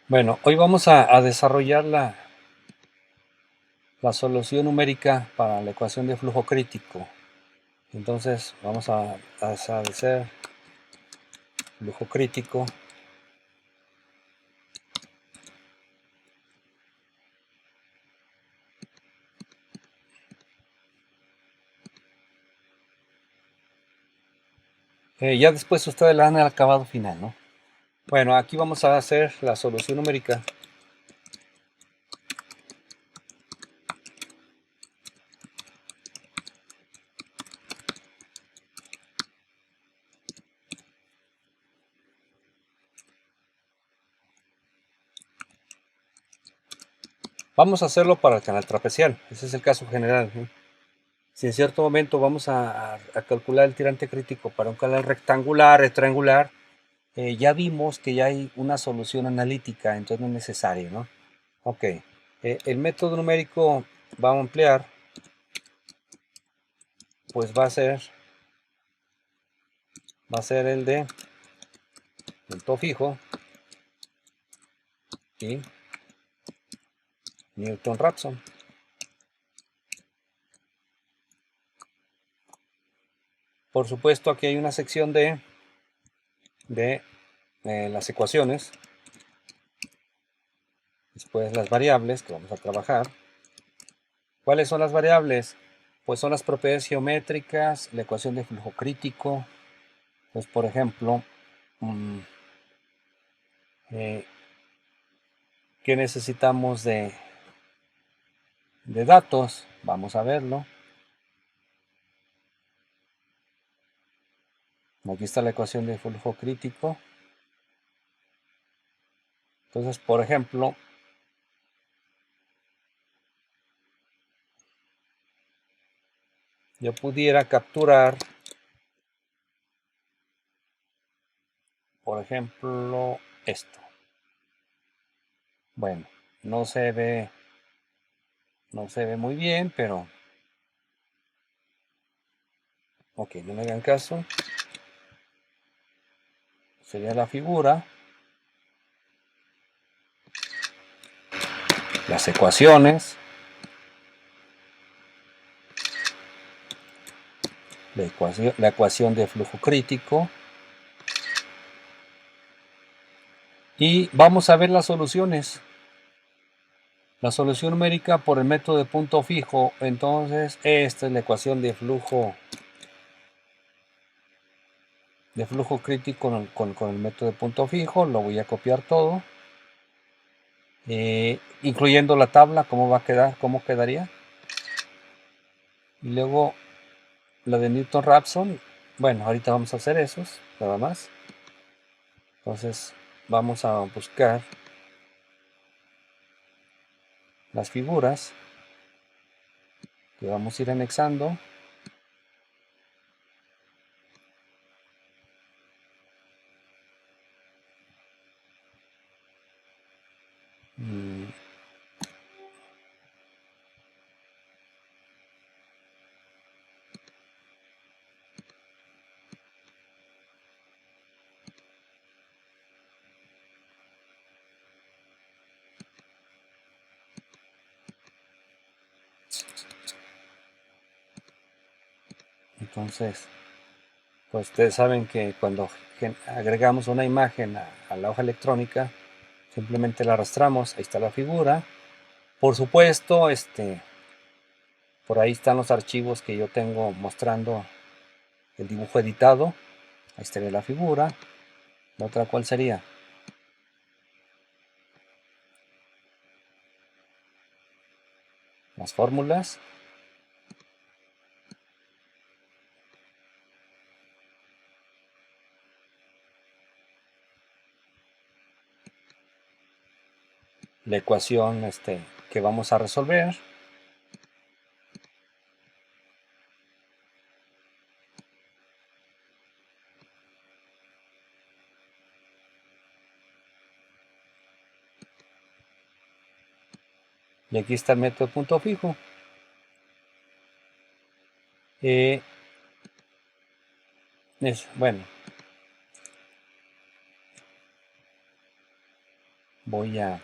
Bueno, hoy vamos a desarrollar la solución numérica para la ecuación de flujo crítico. Entonces vamos a establecer flujo crítico. Ya después ustedes le dan el acabado final, ¿no? Bueno, aquí vamos a hacer la solución numérica. Vamos a hacerlo para el canal trapezial. Ese es el caso general, ¿no? Si en cierto momento vamos a calcular el tirante crítico para un canal rectangular, triangular, ya vimos que ya hay una solución analítica, entonces no es necesario, ¿no? Ok, el método numérico vamos a emplear, pues va a ser el de punto fijo y Newton-Raphson. Por supuesto, aquí hay una sección de las ecuaciones, después las variables que vamos a trabajar. ¿Cuáles son las variables? Pues son las propiedades geométricas, la ecuación de flujo crítico. Pues por ejemplo, eh, ¿qué necesitamos de datos? Vamos a verlo. Aquí está la ecuación de flujo crítico. Entonces, por ejemplo, yo pudiera capturar, por ejemplo, esto. Bueno, no se ve muy bien, pero ok, no me hagan caso. Sería la figura, las ecuaciones, la ecuación de flujo crítico, y vamos a ver las soluciones. La solución numérica por el método de punto fijo. Entonces esta es la ecuación de flujo crítico con el método de punto fijo. Lo voy a copiar todo, incluyendo la tabla. ¿Cómo va a quedar? ¿Cómo quedaría? Y luego la de Newton-Raphson. Bueno, ahorita vamos a hacer esos, nada más. Entonces vamos a buscar las figuras que vamos a ir anexando. Entonces, pues ustedes saben que cuando agregamos una imagen a la hoja electrónica, simplemente la arrastramos. Ahí está la figura. Por supuesto, por ahí están los archivos que yo tengo mostrando el dibujo editado. Ahí estaría la figura. La otra, ¿cuál sería? Las fórmulas. La ecuación que vamos a resolver. Y aquí está el método de punto fijo. Bueno, voy a...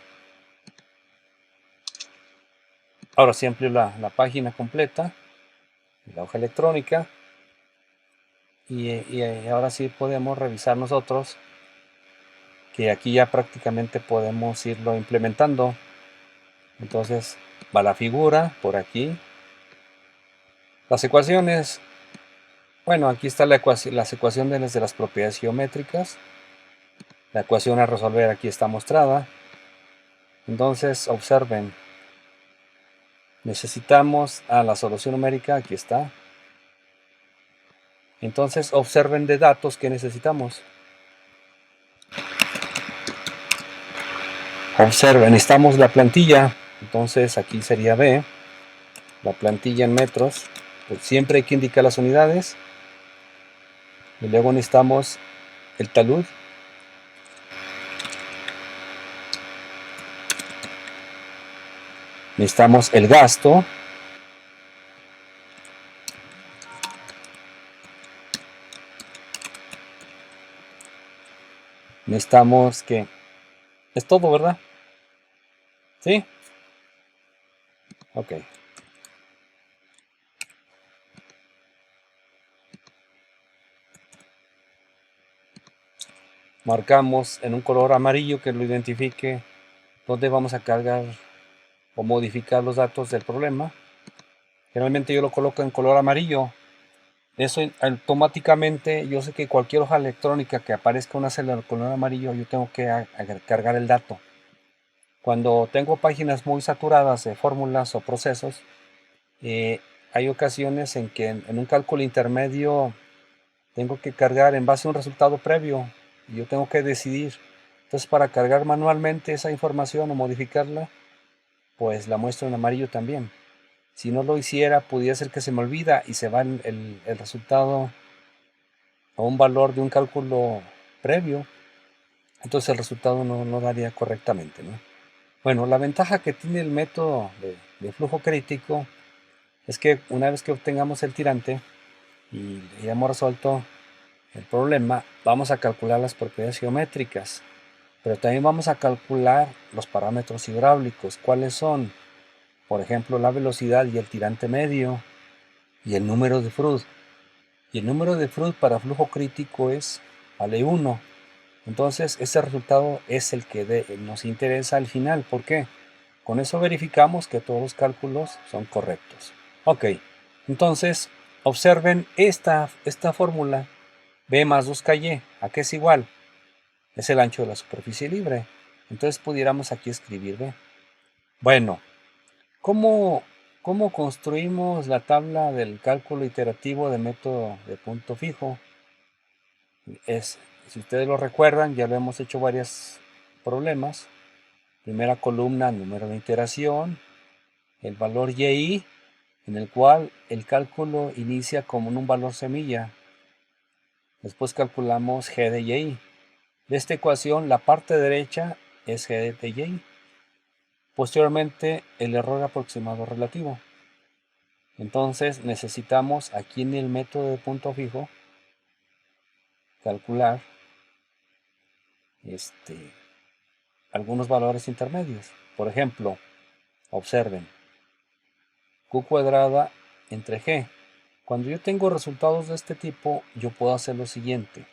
Ahora sí amplio la página completa, la hoja electrónica, y ahora sí podemos revisar nosotros que aquí ya prácticamente podemos irlo implementando. Entonces va la figura por aquí. Las ecuaciones, bueno, aquí está las ecuaciones de las propiedades geométricas. La ecuación a resolver aquí está mostrada. Entonces observen, necesitamos la solución numérica, aquí está. Entonces observen de datos que necesitamos. Observen, necesitamos la plantilla. Entonces aquí sería B, la plantilla en metros. Pues siempre hay que indicar las unidades. Y luego necesitamos el talud. Necesitamos el gasto. Necesitamos que... Es todo, ¿verdad? ¿Sí? Ok. Marcamos en un color amarillo que lo identifique dónde vamos a cargar o modificar los datos del problema. Generalmente yo lo coloco en color amarillo. Eso automáticamente, yo sé que cualquier hoja electrónica que aparezca una celda de color amarillo, yo tengo que cargar el dato. Cuando tengo páginas muy saturadas de fórmulas o procesos, hay ocasiones en que en un cálculo intermedio tengo que cargar en base a un resultado previo y yo tengo que decidir. Entonces, para cargar manualmente esa información o modificarla, pues la muestro en amarillo también. Si no lo hiciera, pudiera ser que se me olvida y se va el resultado a un valor de un cálculo previo. Entonces el resultado no daría correctamente, ¿no? Bueno, la ventaja que tiene el método de flujo crítico es que una vez que obtengamos el tirante y hayamos resuelto el problema, vamos a calcular las propiedades geométricas, pero también vamos a calcular los parámetros hidráulicos. ¿Cuáles son? Por ejemplo, la velocidad y el tirante medio y el número de Froude. Y el número de Froude para flujo crítico vale 1. Entonces ese resultado es el que nos interesa al final. ¿Por qué? Con eso verificamos que todos los cálculos son correctos. Ok, entonces observen esta fórmula. B más 2KY, ¿a qué es igual? Es el ancho de la superficie libre. Entonces pudiéramos aquí escribir B. Bueno, ¿cómo construimos la tabla del cálculo iterativo de método de punto fijo? Si ustedes lo recuerdan, ya lo hemos hecho varios problemas. Primera columna, número de iteración, el valor y, en el cual el cálculo inicia como un valor semilla. Después calculamos g de y. De esta ecuación, la parte derecha es g de y. Posteriormente, el error aproximado relativo. Entonces, necesitamos aquí en el método de punto fijo calcular algunos valores intermedios. Por ejemplo, observen, q cuadrada entre g. Cuando yo tengo resultados de este tipo, yo puedo hacer lo siguiente.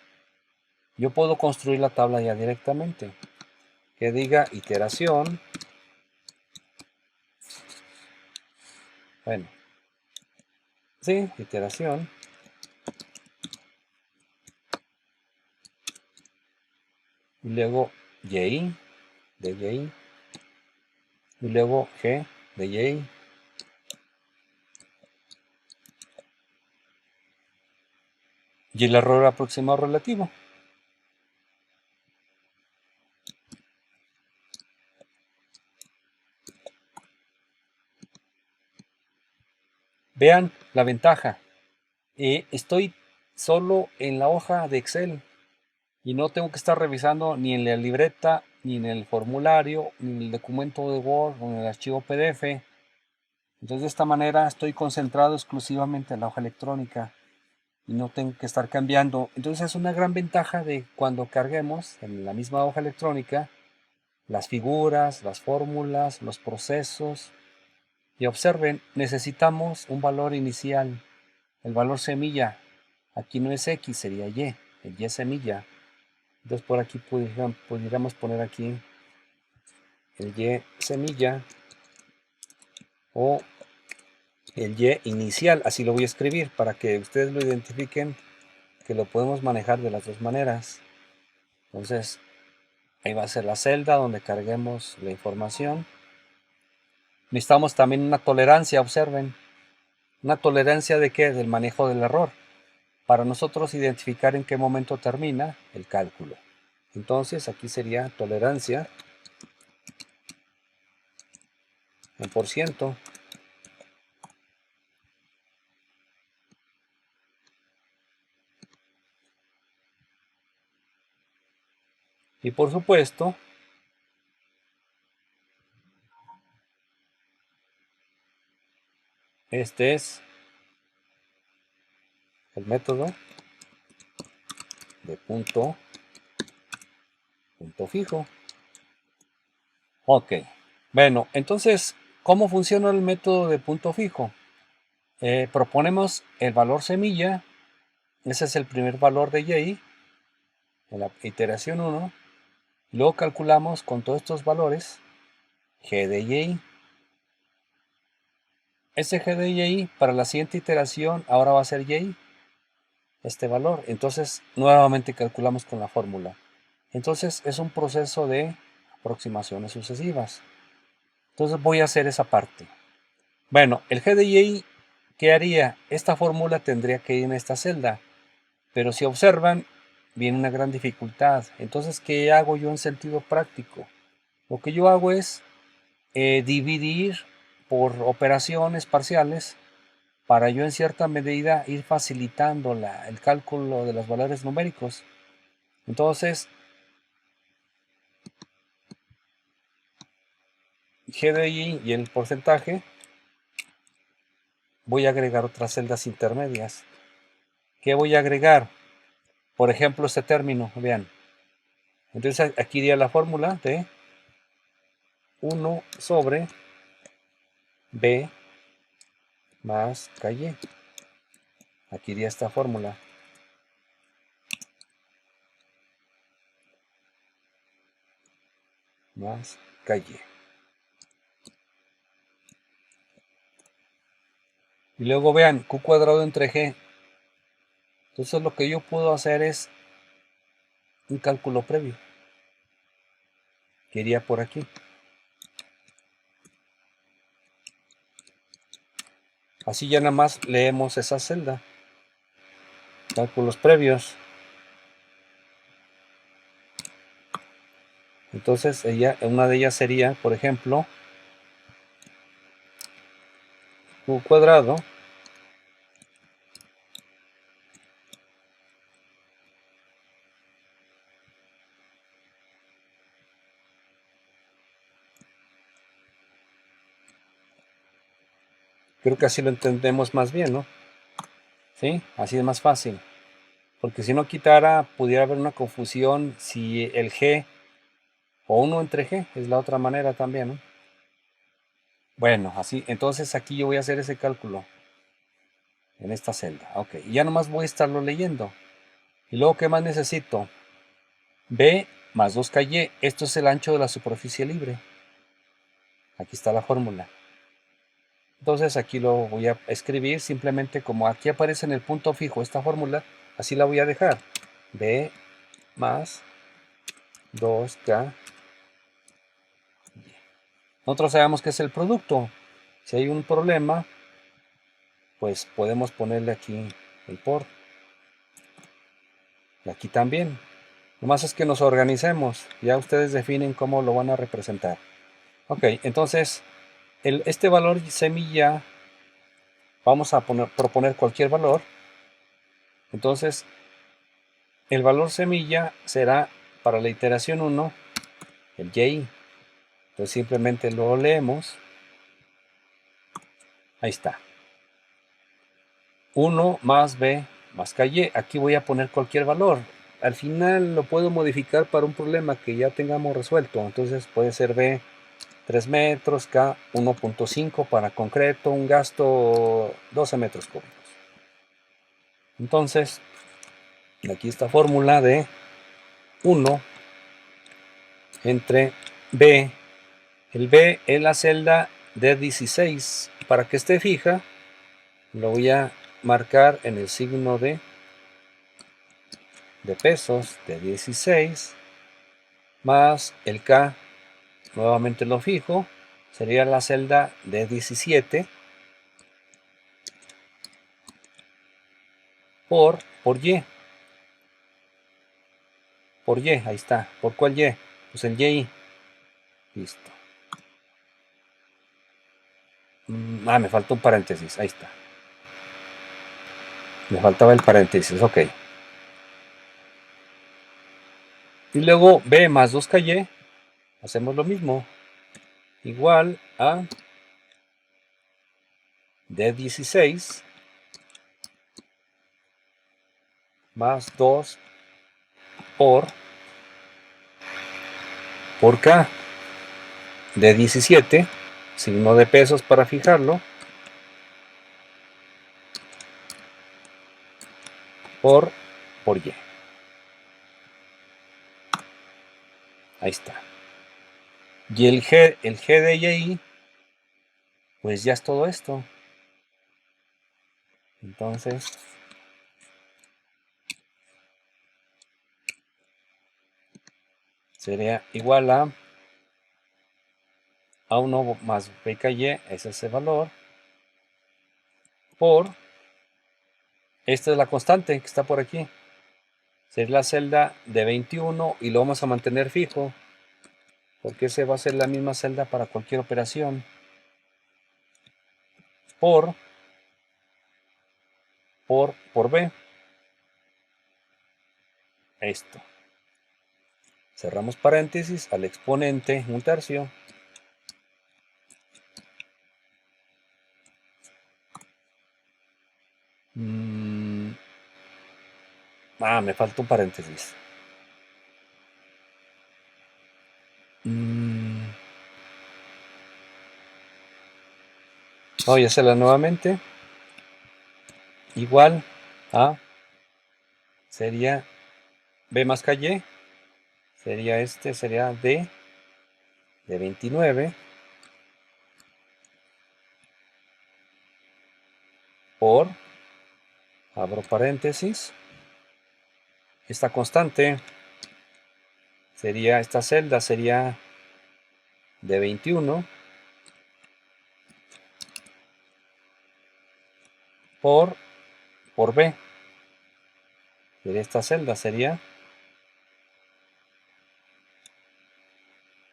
Yo puedo construir la tabla ya directamente. Que diga iteración. Bueno, sí, iteración. Y luego y de y. Y luego g de y. Y el error aproximado relativo. Vean la ventaja. Estoy solo en la hoja de Excel y no tengo que estar revisando ni en la libreta, ni en el formulario, ni en el documento de Word o en el archivo PDF. Entonces de esta manera estoy concentrado exclusivamente en la hoja electrónica y no tengo que estar cambiando. Entonces es una gran ventaja de cuando carguemos en la misma hoja electrónica las figuras, las fórmulas, los procesos. Y observen, necesitamos un valor inicial, el valor semilla. Aquí no es X, sería Y, el Y semilla. Entonces por aquí pudiéramos poner aquí el Y semilla o el Y inicial, así lo voy a escribir para que ustedes lo identifiquen, que lo podemos manejar de las dos maneras. Entonces ahí va a ser la celda donde carguemos la información. Necesitamos también una tolerancia, observen. ¿Una tolerancia de qué? Del manejo del error, para nosotros identificar en qué momento termina el cálculo. Entonces aquí sería tolerancia en por ciento. Y por supuesto, este es el método de punto fijo. Ok, bueno, entonces, ¿cómo funciona el método de punto fijo? Proponemos el valor semilla, ese es el primer valor de Y, en la iteración 1, luego calculamos con todos estos valores G de Y. Ese G de Y para la siguiente iteración ahora va a ser Y, este valor. Entonces, nuevamente calculamos con la fórmula. Entonces, es un proceso de aproximaciones sucesivas. Entonces, voy a hacer esa parte. Bueno, el G de Y, ¿qué haría? Esta fórmula tendría que ir en esta celda. Pero si observan, viene una gran dificultad. Entonces, ¿qué hago yo en sentido práctico? Lo que yo hago es dividir por operaciones parciales para yo en cierta medida ir facilitando el cálculo de los valores numéricos. Entonces, G de Y y el porcentaje, voy a agregar otras celdas intermedias. ¿Qué voy a agregar? Por ejemplo, este término, vean. Entonces aquí iría la fórmula de 1 sobre B más KY. Aquí iría esta fórmula. Más KY. Y luego vean, Q cuadrado entre G. Entonces lo que yo puedo hacer es un cálculo previo, que iría por aquí. Así ya nada más leemos esa celda. Cálculos previos. Entonces una de ellas sería, por ejemplo, Q cuadrado creo que así lo entendemos más bien, ¿no? ¿Sí? Así es más fácil. Porque si no quitara, pudiera haber una confusión si el G o 1 entre G es la otra manera también, ¿no? Bueno, así, entonces aquí yo voy a hacer ese cálculo en esta celda. Ok, y ya nomás voy a estarlo leyendo. Y luego, ¿qué más necesito? B más 2KY. Esto es el ancho de la superficie libre. Aquí está la fórmula. Entonces aquí lo voy a escribir simplemente como aquí aparece en el punto fijo esta fórmula, así la voy a dejar. B más 2K. Nosotros sabemos que es el producto. Si hay un problema, pues podemos ponerle aquí el por. Y aquí también. Nomás es que nos organicemos. Ya ustedes definen cómo lo van a representar. Ok, entonces este valor semilla, vamos a proponer cualquier valor. Entonces, el valor semilla será para la iteración 1, el Y. Entonces simplemente lo leemos. Ahí está. 1 más B más KY. Aquí voy a poner cualquier valor. al final lo puedo modificar para un problema que ya tengamos resuelto. Entonces puede ser B 3 metros, K 1.5 para concreto, un gasto 12 metros cúbicos. Entonces, aquí esta fórmula de 1 entre B. El B es la celda de 16. Para que esté fija, lo voy a marcar en el signo de pesos de 16 más el K, nuevamente lo fijo, sería la celda de 17 por Y. Por Y, ahí está. ¿Por cuál Y? Pues el Y. Listo. Me faltó un paréntesis, ahí está. Me faltaba el paréntesis, ok. Y luego B más 2KY, hacemos lo mismo. Igual a D16 más 2 por K de 17, signo de pesos para fijarlo, por Y. Ahí está. Y el G de Y, pues ya es todo esto. Entonces, sería igual a 1 más BKY, es ese valor, por, esta es la constante que está por aquí, sería la celda de 21 y lo vamos a mantener fijo, porque ese va a ser la misma celda para cualquier operación, por B, esto. Cerramos paréntesis al exponente 1/3. Me falta un paréntesis. Voy a hacerla nuevamente. Igual a, sería B más KY, sería sería D de 29 por, abro paréntesis, esta constante sería, esta celda sería de 21 por B. Sería esta celda, sería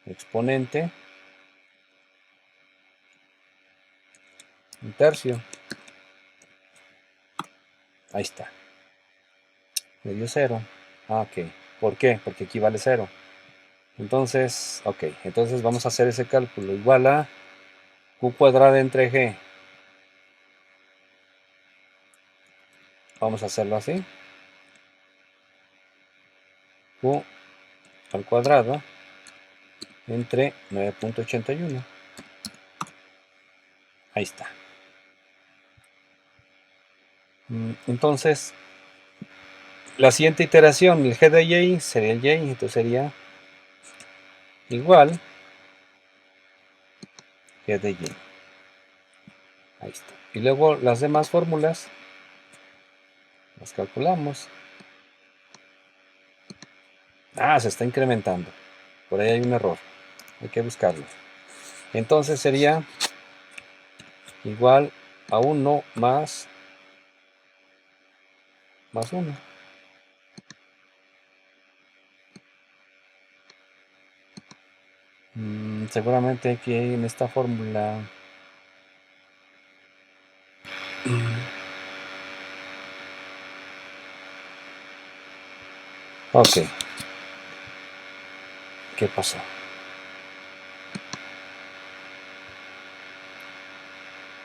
exponente 1/3. Ahí está. Me dio 0. Ok. ¿Por qué? Porque aquí vale 0. Entonces, ok. Entonces vamos a hacer ese cálculo. Igual a Q cuadrada entre G. Vamos a hacerlo así. Q al cuadrado entre 9.81. Ahí está. Entonces, la siguiente iteración, el G de Y sería el Y, entonces sería igual G de Y. Ahí está. Y luego las demás fórmulas las calculamos. Se está incrementando. Por ahí hay un error. Hay que buscarlo. Entonces sería igual a 1 más 1. Seguramente aquí en esta fórmula ok. ¿Qué pasó?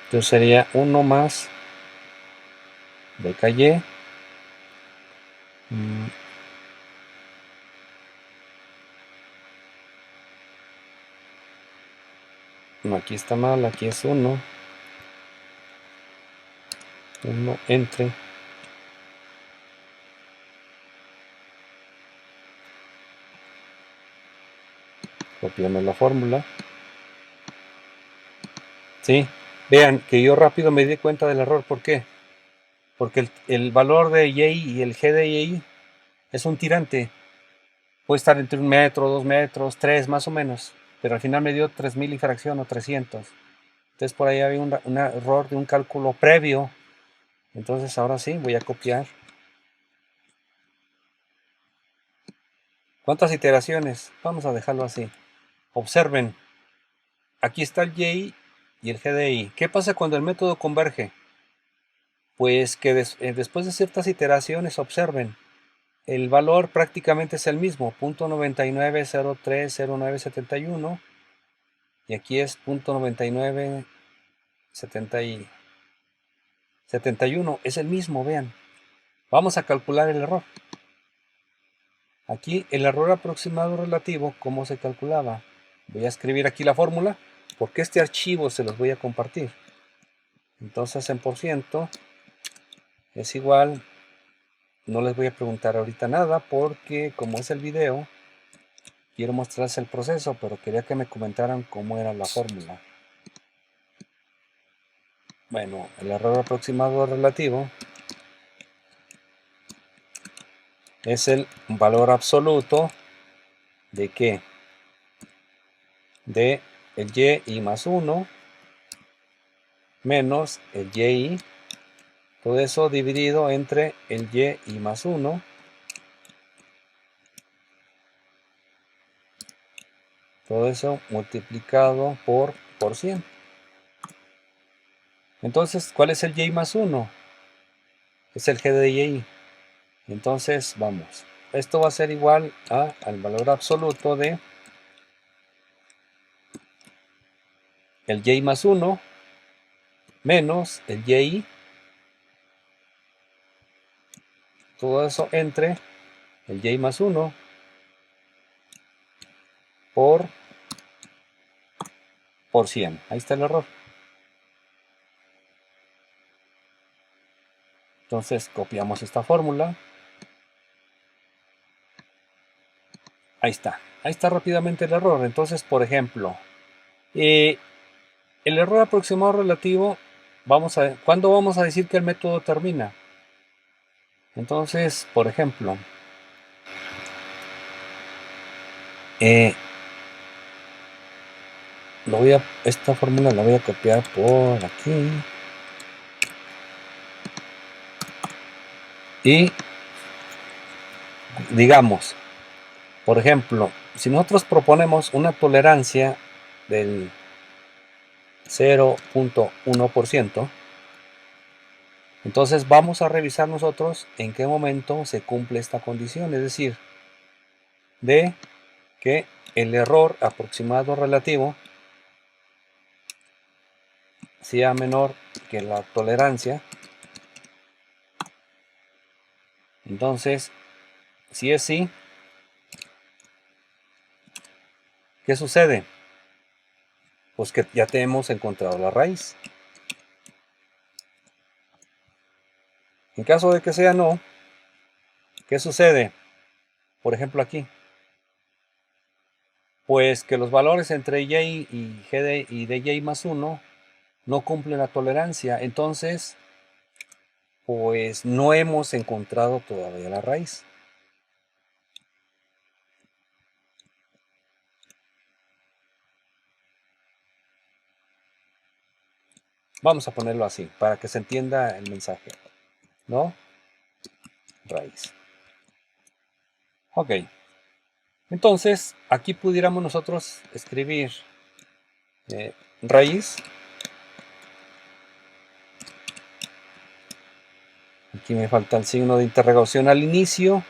Entonces sería 1 más BKY No, aquí está mal, aquí es 1. 1 entre. Copiamos la fórmula. Sí, vean que yo rápido me di cuenta del error. ¿Por qué? Porque el valor de y y el g de y es un tirante. Puede estar entre 1 metro, 2 metros, 3 más o menos. Pero al final me dio 3000 y fracción o 300. Entonces por ahí había un error de un cálculo previo. Entonces ahora sí, voy a copiar. ¿Cuántas iteraciones? Vamos a dejarlo así. Observen, aquí está el y el g de y. ¿Qué pasa cuando el método converge? Pues que después de ciertas iteraciones, observen, el valor prácticamente es el mismo, 0.99030971, y aquí es 0.9971, es el mismo, vean. Vamos a calcular el error. Aquí el error aproximado relativo, ¿cómo se calculaba? Voy a escribir aquí la fórmula, porque este archivo se los voy a compartir. Entonces en por ciento es igual, no les voy a preguntar ahorita nada, porque como es el video, quiero mostrarles el proceso, pero quería que me comentaran cómo era la fórmula. Bueno, el error aproximado relativo es el valor absoluto de ¿qué? De el y más 1 menos el y, todo eso dividido entre el y más 1, todo eso multiplicado por 100. Entonces, ¿cuál es el y más 1? Es el g de y. Entonces, vamos. Esto va a ser igual al valor absoluto de el y más 1 menos el y, todo eso entre el y más 1 por 100. Ahí está el error. Entonces copiamos esta fórmula. Ahí está rápidamente el error. Entonces, por ejemplo, el error aproximado relativo, ¿cuándo vamos a decir que el método termina? Entonces, por ejemplo, esta fórmula la voy a copiar por aquí. Y digamos, por ejemplo, si nosotros proponemos una tolerancia del 0.1%, entonces vamos a revisar nosotros en qué momento se cumple esta condición, es decir, de que el error aproximado relativo sea menor que la tolerancia. Entonces, si es así, ¿qué sucede? Pues que ya te hemos encontrado la raíz. En caso de que sea no, ¿qué sucede? Por ejemplo aquí, pues que los valores entre y y de y más 1 no cumplen la tolerancia. Entonces, pues no hemos encontrado todavía la raíz. Vamos a ponerlo así, para que se entienda el mensaje, ¿no? Raíz. Ok. Entonces, aquí pudiéramos nosotros escribir raíz. Aquí me falta el signo de interrogación al inicio.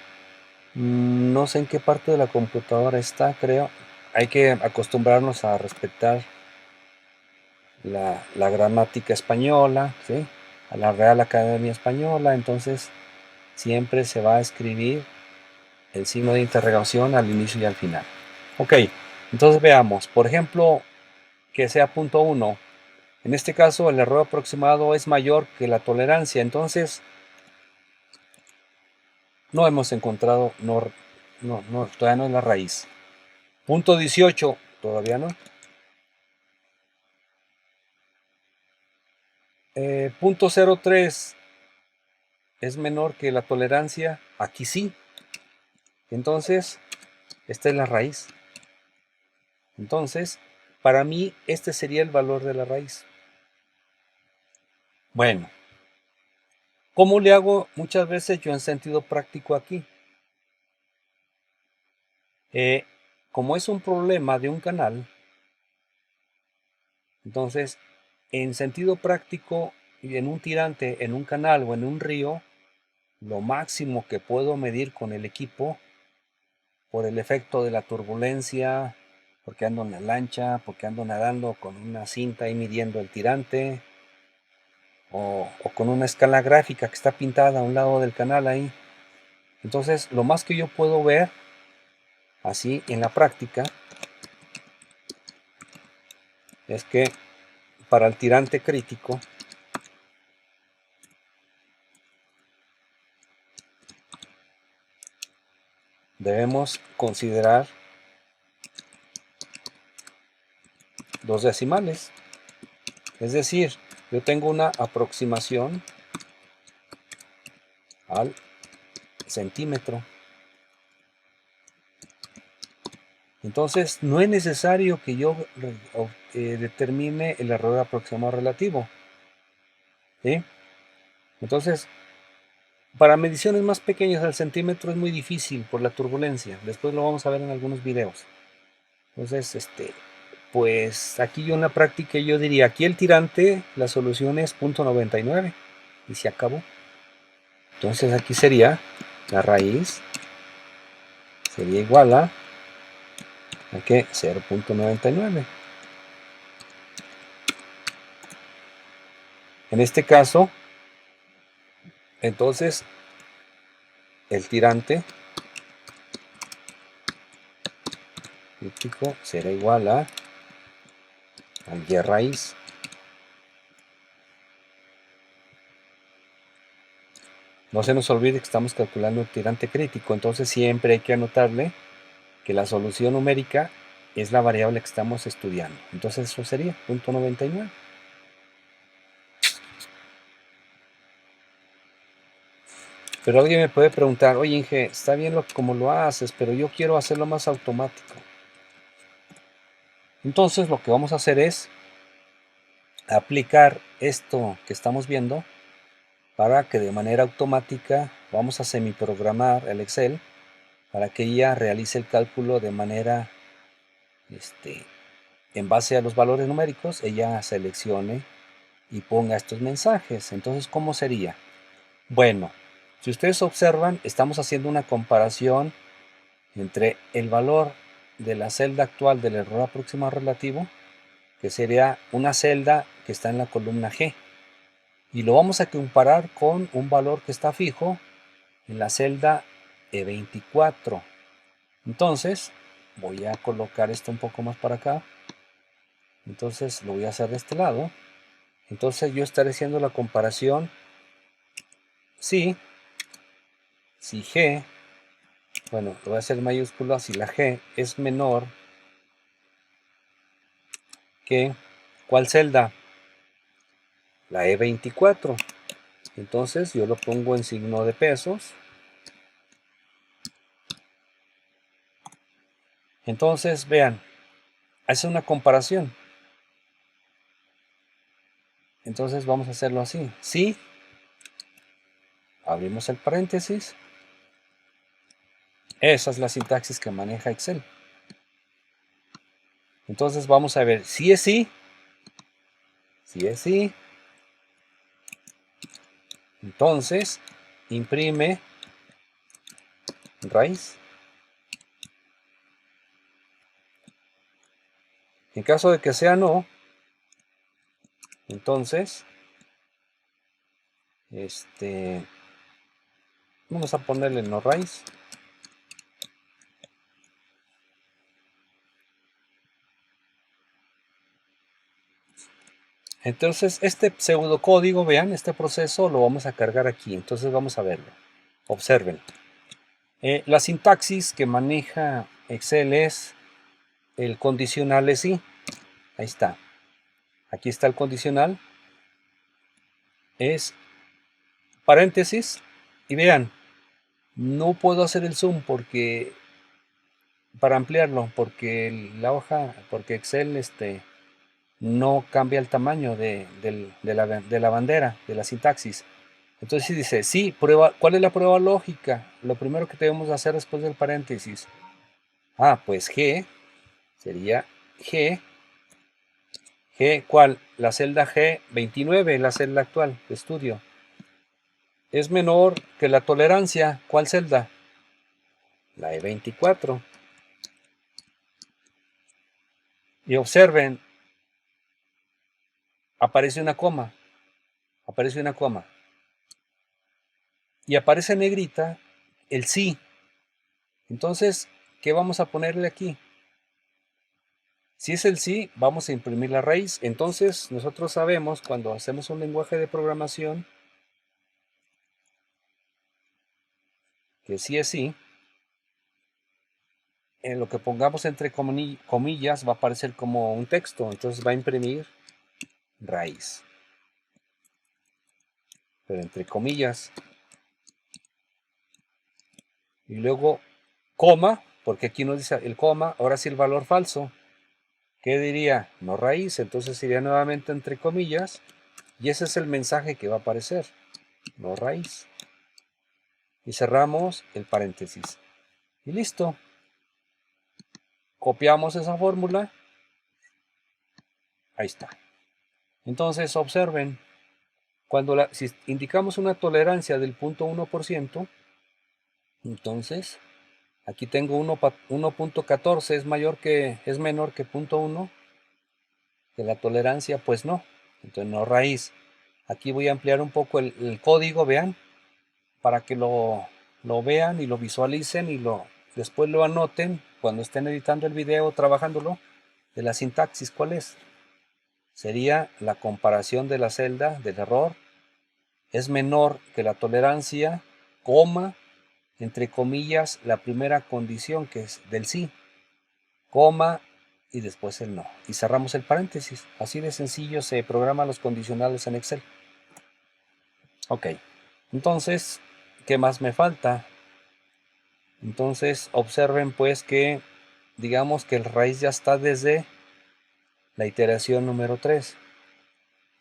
No sé en qué parte de la computadora está, creo. Hay que acostumbrarnos a respetar la gramática española, ¿sí? A la Real Academia Española. Entonces, siempre se va a escribir el signo de interrogación al inicio y al final. Ok, entonces veamos. Por ejemplo, que sea 0.1. En este caso el error aproximado es mayor que la tolerancia, entonces no hemos encontrado, todavía no es la raíz. Punto 18, todavía no. Punto 03 es menor que la tolerancia, aquí sí. Entonces, esta es la raíz. Entonces, para mí, este sería el valor de la raíz. Bueno, ¿cómo le hago muchas veces yo en sentido práctico aquí? Como es un problema de un canal, entonces, en sentido práctico, y en un tirante, en un canal o en un río, lo máximo que puedo medir con el equipo, por el efecto de la turbulencia, porque ando en la lancha, porque ando nadando con una cinta y midiendo el tirante, o con una escala gráfica que está pintada a un lado del canal ahí. Entonces, lo más que yo puedo ver, así en la práctica, es que para el tirante crítico, debemos considerar 2 decimales. Es decir, yo tengo una aproximación al centímetro. Entonces, no es necesario que yo determine el error aproximado relativo, ¿sí? Entonces, para mediciones más pequeñas al centímetro es muy difícil por la turbulencia. Después lo vamos a ver en algunos videos. Entonces, pues aquí yo en la práctica yo diría, aquí el tirante, la solución es 0.99 y se acabó. Entonces aquí sería la raíz, sería igual a que 0.99. En este caso, entonces, el tirante crítico será igual a y raíz. No se nos olvide que estamos calculando el tirante crítico, entonces siempre hay que anotarle que la solución numérica es la variable que estamos estudiando. Entonces eso sería 0.99. Pero alguien me puede preguntar, oye Inge, está bien como lo haces, pero yo quiero hacerlo más automático. Entonces lo que vamos a hacer es aplicar esto que estamos viendo para que de manera automática vamos a semiprogramar el Excel para que ella realice el cálculo de manera, en base a los valores numéricos, ella seleccione y ponga estos mensajes. Entonces, ¿cómo sería? Bueno, si ustedes observan, estamos haciendo una comparación entre el valor de la celda actual del error aproximado relativo, que sería una celda que está en la columna G, y lo vamos a comparar con un valor que está fijo en la celda E24. Entonces, voy a colocar esto un poco más para acá. Entonces, lo voy a hacer de este lado. Entonces, yo estaré haciendo la comparación si G, bueno, lo voy a hacer en mayúscula, si la G es menor que, ¿cuál celda? La E24. Entonces, yo lo pongo en signo de pesos. Entonces, vean, hace una comparación. Entonces, vamos a hacerlo así. Si abrimos el paréntesis, esa es la sintaxis que maneja Excel. Entonces, vamos a ver si es sí. Si es sí, entonces imprime raíz. En caso de que sea no, entonces vamos a ponerle no raíz. Entonces, este pseudocódigo, vean, este proceso lo vamos a cargar aquí. Entonces, vamos a verlo. Observen. La sintaxis que maneja Excel es el condicional es sí. Ahí está. Aquí está el condicional. Es paréntesis. Y vean, no puedo hacer el zoom porque para ampliarlo, porque la hoja, porque Excel no cambia el tamaño de la bandera, de la sintaxis. Entonces si dice, sí, prueba, ¿cuál es la prueba lógica? Lo primero que debemos hacer después del paréntesis. Pues G sería G. G, ¿cuál? La celda G29, la celda actual de estudio. Es menor que la tolerancia. ¿Cuál celda? La E24. Y observen, aparece una coma. Aparece una coma. Y aparece negrita el sí. Entonces, ¿qué vamos a ponerle aquí? Si es el sí, vamos a imprimir la raíz. Entonces, nosotros sabemos cuando hacemos un lenguaje de programación que sí es sí, en lo que pongamos entre comillas va a aparecer como un texto. Entonces va a imprimir raíz. Pero entre comillas. Y luego coma, porque aquí nos dice el coma, ahora sí el valor falso. ¿Qué diría? No raíz, entonces iría nuevamente entre comillas. Y ese es el mensaje que va a aparecer. No raíz. Y cerramos el paréntesis. Y listo. Copiamos esa fórmula. Ahí está. Entonces observen, si indicamos una tolerancia del 0.1%, entonces aquí tengo 1.14, es menor que 0.1, que la tolerancia, pues no. Entonces no raíz. Aquí voy a ampliar un poco el código, vean, para que lo vean y lo visualicen y después lo anoten cuando estén editando el video, trabajándolo, de la sintaxis, ¿cuál es? Sería la comparación de la celda del error es menor que la tolerancia, coma, entre comillas, la primera condición que es del sí, coma y después el no. Y cerramos el paréntesis. Así de sencillo se programan los condicionales en Excel. Ok, entonces, ¿qué más me falta? Entonces, observen pues que, digamos que el raíz ya está desde la iteración número 3.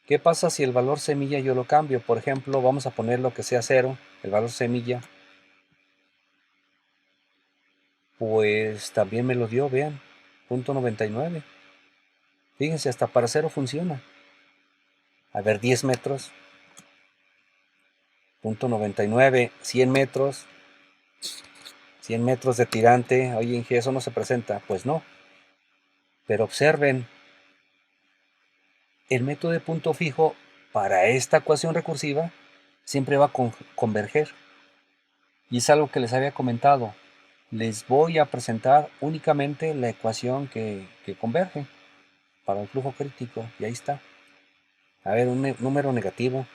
¿Qué pasa si el valor semilla yo lo cambio? Por ejemplo, vamos a poner lo que sea 0, el valor semilla. Pues también me lo dio, vean, 0.99. Fíjense, hasta para 0 funciona. A ver, 10 metros, 0.99, 100 metros, 100 metros de tirante. Oye, Inge, eso no se presenta. Pues no. Pero observen, el método de punto fijo para esta ecuación recursiva siempre va a converger. Y es algo que les había comentado. Les voy a presentar únicamente la ecuación que converge para el flujo crítico. Y ahí está. A ver, un número negativo,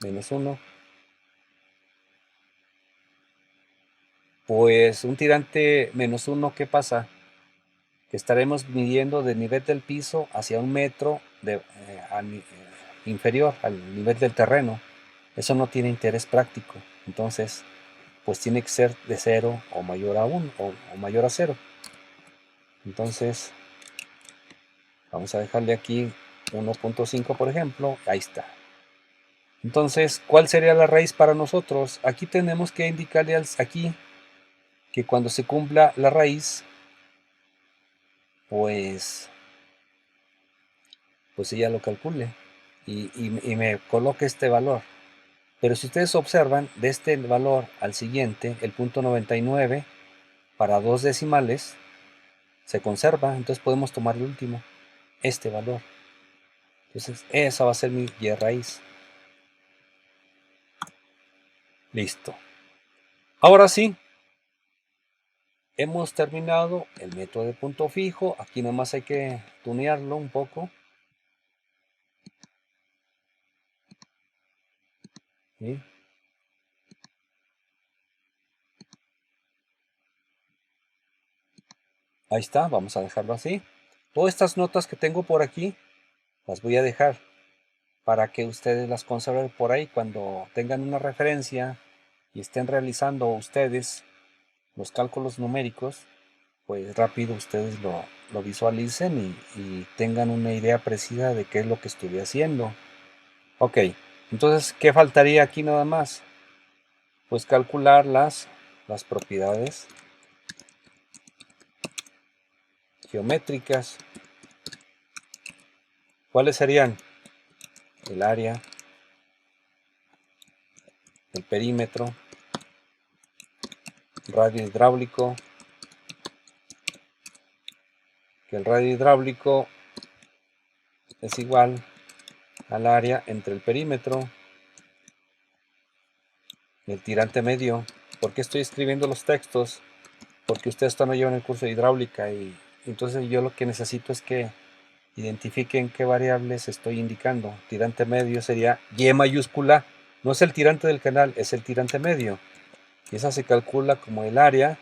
-1. Pues un tirante -1, ¿qué pasa? Que estaremos midiendo del nivel del piso hacia 1 metro inferior al nivel del terreno. Eso no tiene interés práctico. Entonces, pues tiene que ser de 0 o mayor a 1 o mayor a 0. Entonces, vamos a dejarle aquí 1.5, por ejemplo. Ahí está. Entonces, ¿cuál sería la raíz para nosotros? Aquí tenemos que indicarle aquí que cuando se cumpla la raíz, pues ella lo calcule y me coloque este valor. Pero si ustedes observan, de este valor al siguiente, el 0.99 para 2 decimales, se conserva. Entonces podemos tomar el último, este valor. Entonces esa va a ser mi y raíz. Listo. Ahora sí, hemos terminado el método de punto fijo. Aquí nomás hay que tunearlo un poco. ¿sí? Ahí está, vamos a dejarlo así. Todas estas notas que tengo por aquí las voy a dejar para que ustedes las conserven por ahí cuando tengan una referencia y estén realizando ustedes los cálculos numéricos, pues rápido ustedes lo visualicen y tengan una idea precisa de qué es lo que estuve haciendo. Ok, entonces, ¿qué faltaría aquí nada más? Pues calcular las propiedades geométricas. ¿Cuáles serían? El área, el perímetro, radio hidráulico, que el radio hidráulico es igual al área entre el perímetro y el tirante medio. ¿Por qué estoy escribiendo los textos? Porque ustedes todavía no llevan el curso de hidráulica y entonces yo lo que necesito es que identifiquen qué variables estoy indicando. Tirante medio sería Y mayúscula, no es el tirante del canal, es el tirante medio. Y esa se calcula como el área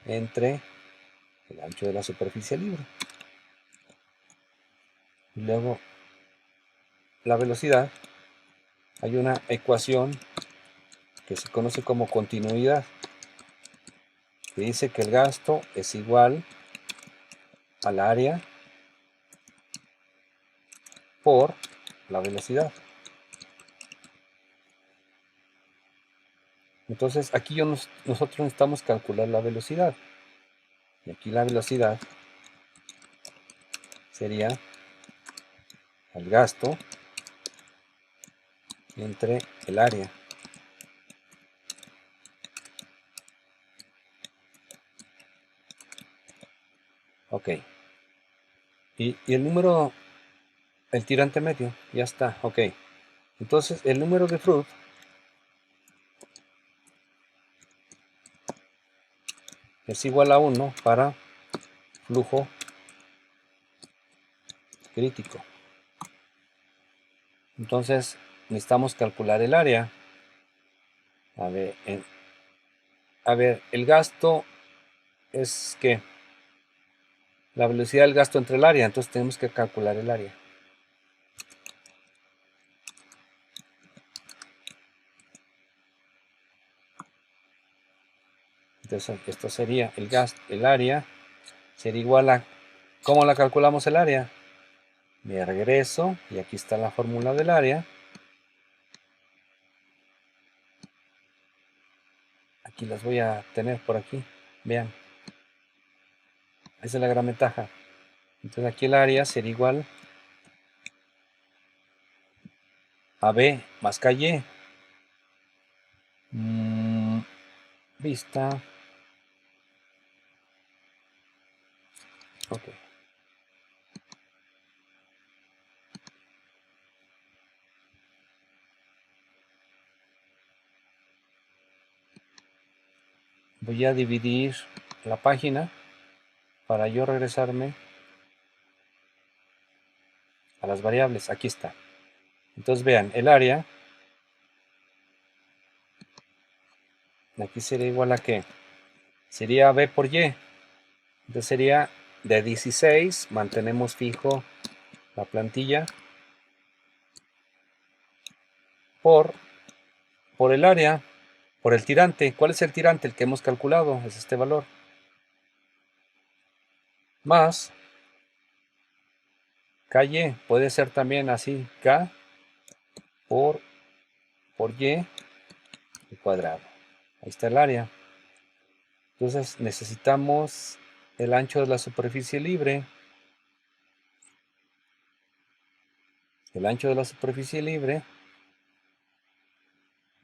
entre el ancho de la superficie libre. Y luego la velocidad, hay una ecuación que se conoce como continuidad, que dice que el gasto es igual al área por la velocidad. Entonces aquí nosotros necesitamos calcular la velocidad. Y aquí la velocidad sería el gasto entre el área. Ok. Y el número, el tirante medio, ya está. Ok. Entonces el número de Freud es igual a 1 para flujo crítico. Entonces necesitamos calcular el área. A ver, el gasto es que la velocidad del gasto entre el área, entonces tenemos que calcular el área. Entonces esto sería el área sería igual a, ¿cómo la calculamos el área? Me regreso y aquí está la fórmula del área. Aquí las voy a tener por aquí, vean. Esa es la gran ventaja. Entonces aquí el área sería igual a B más KY. Vista. Ok. Voy a dividir la página para yo regresarme a las variables. Aquí está. Entonces vean, el área aquí sería igual a ¿qué? Sería B por Y. Entonces sería de 16, mantenemos fijo la plantilla, por el área, por el tirante. ¿Cuál es el tirante? El que hemos calculado, es este valor. Más KY, puede ser también así, K por Y al cuadrado. Ahí está el área. Entonces necesitamos el ancho de la superficie libre. El ancho de la superficie libre,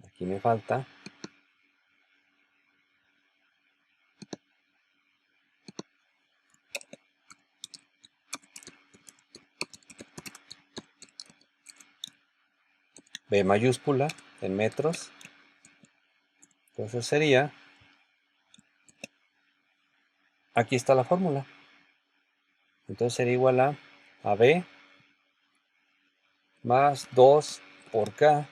aquí me falta, B mayúscula en metros. Entonces sería, aquí está la fórmula. Entonces sería igual a B más 2 por K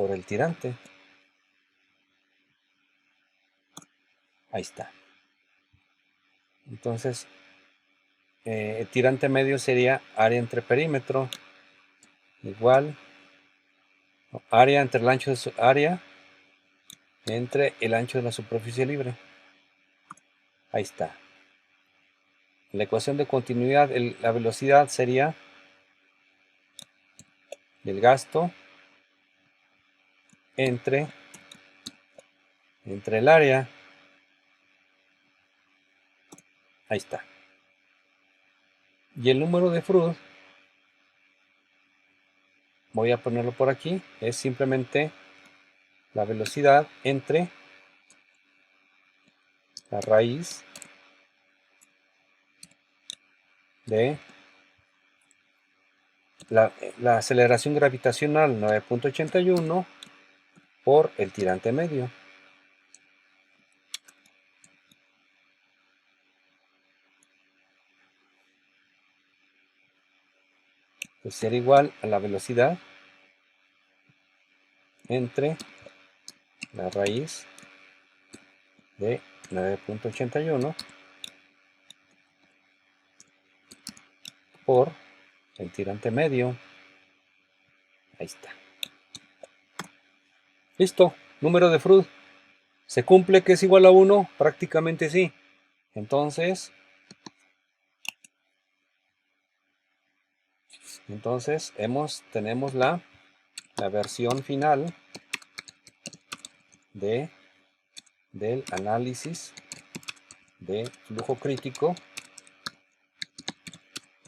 por el tirante. Ahí está. Entonces, el tirante medio sería área entre perímetro igual área entre el ancho de su área entre el ancho de la superficie libre. Ahí está. La ecuación de continuidad, la velocidad sería del gasto entre el área. Ahí está. Y el número de Freud, voy a ponerlo por aquí, es simplemente la velocidad entre la raíz de la aceleración gravitacional 9.81 por el tirante medio. Pues será igual a la velocidad entre la raíz de 9.81 por el tirante medio. Ahí está. Listo. Número de Freud. ¿Se cumple que es igual a 1? Prácticamente sí. Entonces tenemos la versión final del análisis de flujo crítico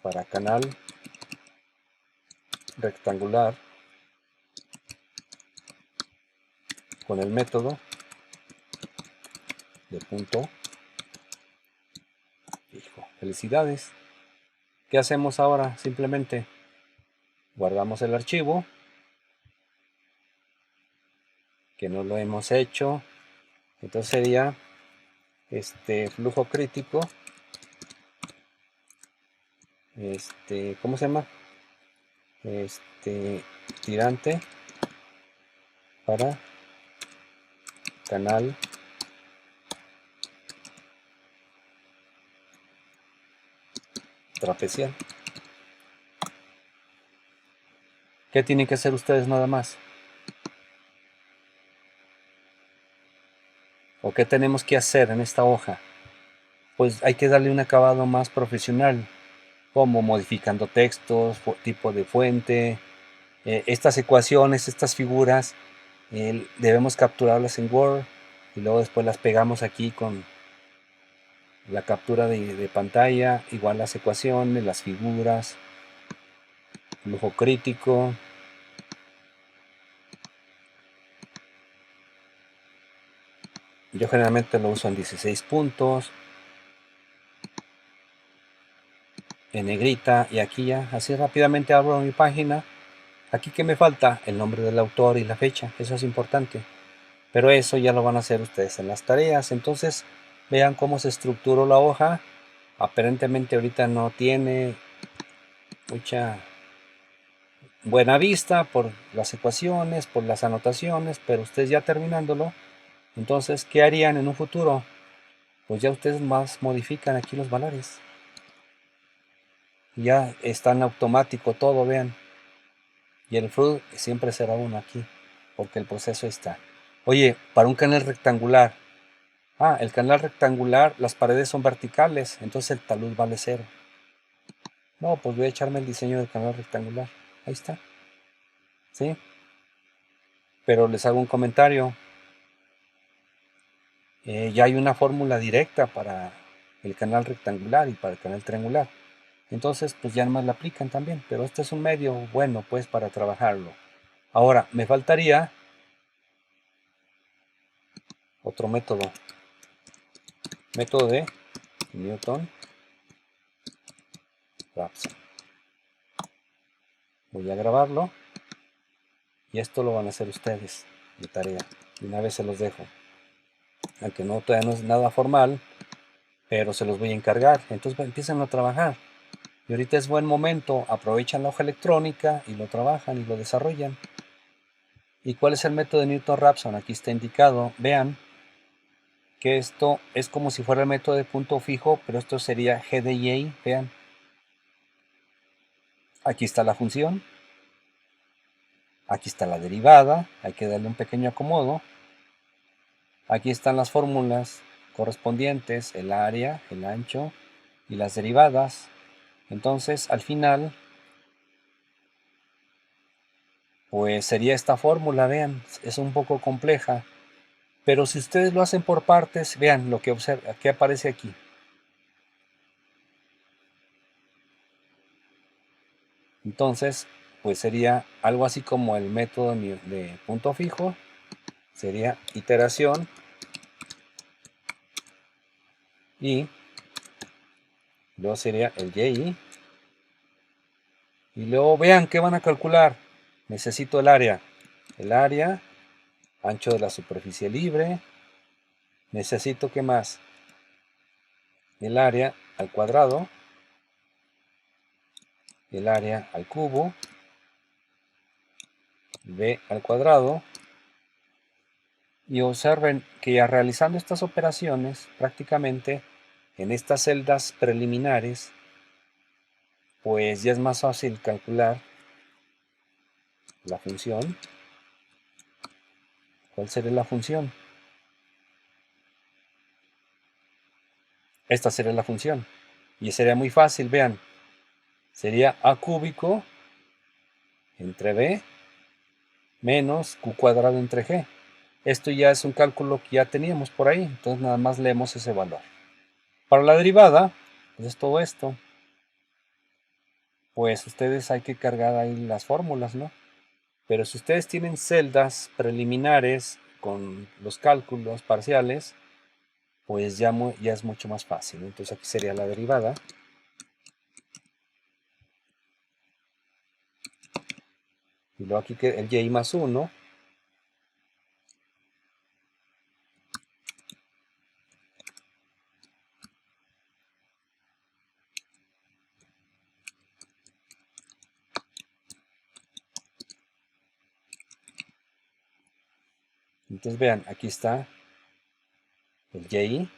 para canal rectangular con el método de punto fijo. Felicidades. ¿Qué hacemos ahora? Simplemente guardamos el archivo, que no lo hemos hecho. Entonces sería flujo crítico, ¿cómo se llama? Tirante para canal trapezial. ¿Qué tienen que hacer ustedes nada más? ¿O qué tenemos que hacer en esta hoja? Pues hay que darle un acabado más profesional, como modificando textos, tipo de fuente, estas ecuaciones, estas figuras, debemos capturarlas en Word y luego después las pegamos aquí con la captura de pantalla, igual las ecuaciones, las figuras, flujo crítico. Yo generalmente lo uso en 16 puntos, en negrita, y aquí ya, así rápidamente abro mi página. Aquí que me falta el nombre del autor y la fecha, eso es importante. Pero eso ya lo van a hacer ustedes en las tareas. Entonces vean cómo se estructuró la hoja. Aparentemente ahorita no tiene mucha buena vista por las ecuaciones, por las anotaciones, pero ustedes ya terminándolo, entonces, ¿qué harían en un futuro? Pues ya ustedes más modifican aquí los valores. Ya está en automático todo, vean. Y el Freud siempre será 1 aquí, porque el proceso está. Oye, para un canal rectangular, el canal rectangular, las paredes son verticales, entonces el talud vale 0. No, pues voy a echarme el diseño del canal rectangular. Ahí está. ¿Sí? Pero les hago un comentario. Ya hay una fórmula directa para el canal rectangular y para el canal triangular. Entonces, pues ya más la aplican también. Pero este es un medio bueno, pues, para trabajarlo. Ahora, me faltaría otro método. Método de Newton-Raphson. Voy a grabarlo. Y esto lo van a hacer ustedes de tarea. Y una vez se los dejo. Aunque no, todavía no es nada formal, pero se los voy a encargar. Entonces empiezan a trabajar. Y ahorita es buen momento. Aprovechan la hoja electrónica y lo trabajan y lo desarrollan. ¿Y cuál es el método de Newton-Raphson? Aquí está indicado. Vean que esto es como si fuera el método de punto fijo, pero esto sería g de y. Vean. Aquí está la función. Aquí está la derivada. Hay que darle un pequeño acomodo. Aquí están las fórmulas correspondientes, el área, el ancho y las derivadas. Entonces, al final, pues sería esta fórmula, vean, es un poco compleja. Pero si ustedes lo hacen por partes, vean lo que observa, que aparece aquí. Entonces, pues sería algo así como el método de punto fijo. Sería iteración y luego sería el y. Y luego vean qué van a calcular. Necesito el área. El área, ancho de la superficie libre. Necesito, ¿qué más? El área al cuadrado. El área al cubo. B al cuadrado. Y observen que ya realizando estas operaciones, prácticamente en estas celdas preliminares, pues ya es más fácil calcular la función. ¿Cuál sería la función? Esta sería la función. Y sería muy fácil, vean. Sería a cúbico entre b menos q cuadrado entre g. Esto ya es un cálculo que ya teníamos por ahí, entonces nada más leemos ese valor. Para la derivada, pues es todo esto. Pues ustedes hay que cargar ahí las fórmulas, ¿no? Pero si ustedes tienen celdas preliminares con los cálculos parciales, pues ya es mucho más fácil. Entonces aquí sería la derivada. Y luego aquí el y más 1. Entonces vean, aquí está el y.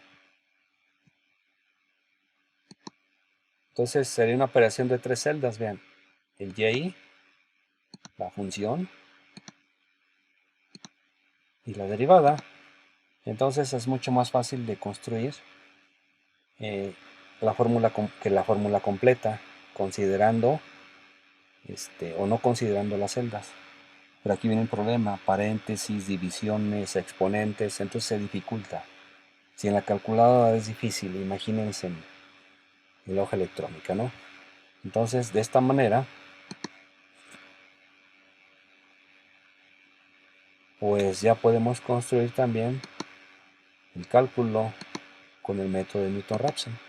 Entonces sería una operación de 3 celdas, vean. El y, la función y la derivada. Entonces es mucho más fácil de construir la fórmula completa, considerando o no considerando las celdas. Pero aquí viene el problema, paréntesis, divisiones, exponentes, entonces se dificulta. Si en la calculadora es difícil, imagínense en la hoja electrónica, ¿no? Entonces, de esta manera, pues ya podemos construir también el cálculo con el método de Newton-Raphson.